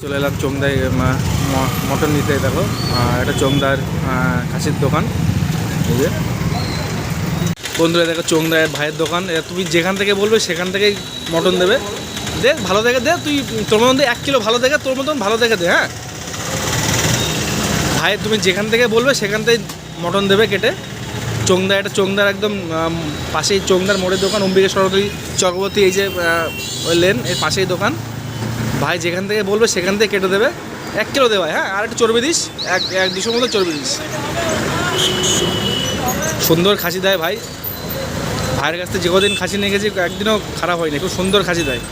চলে এলাম চোংদায় মটন নিতে। দেখো এটা চোংদার খাসির দোকান। এই যে বন্ধুরা দেখো চোংদায় ভাইয়ের দোকান। তুমি যেখান থেকে বলবে সেখান থেকেই মটন দেবে। দে ভালো দেখে দে, তুই তোর মতন 1 কিলো ভালো দেখে, তোর মতন ভালো দেখে দে। হ্যাঁ ভাই, তুমি যেখান থেকে বলবে সেখান থেকে মটন দেবে কেটে। চোংদা, এটা চোংদার একদম পাশেই চোংদার মোড়ের দোকান, অম্বিকা সরকারি চক্রবর্তী এই যে ওই লেন এর পাশেই দোকান। ভাই যেখান থেকে বলবে সেখান থেকে কেটে দেবে। 1 কিলো দেবে। হ্যাঁ, আর একটু চর্বি দিস, 1-200 মতো চর্বি দিস। সুন্দর খাসি দেয় ভাই। ভাইয়ের কাছ থেকে যে কদিন খাসি নিয়ে গেছি একদিনও খারাপ হয়নি, খুব সুন্দর খাসি দেয়।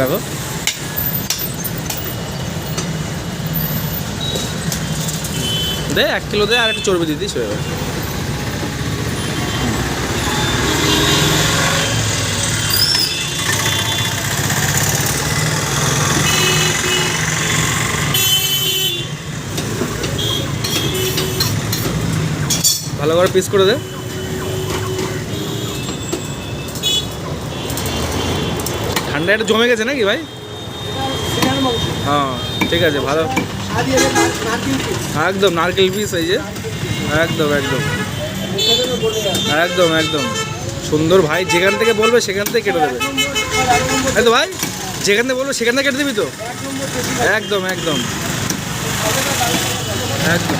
দেখো দে 1 কিলো দে, আর একটু চর্বি দিয়ে দিস হয়ে যাবে। ভালো করে পিস করে দে। ঠান্ডা একটু জমে গেছে নাকি ভাই? হ্যাঁ ঠিক আছে, ভালো একদম নারকেল পিস। এই যে একদম একদম একদম একদম সুন্দর ভাই। যেখান থেকে বলবে সেখান থেকে কেটে দেবে। এই তো ভাই, যেখান থেকে বলবে সেখান থেকে কেটে দিবি তো। একদম একদম একদম।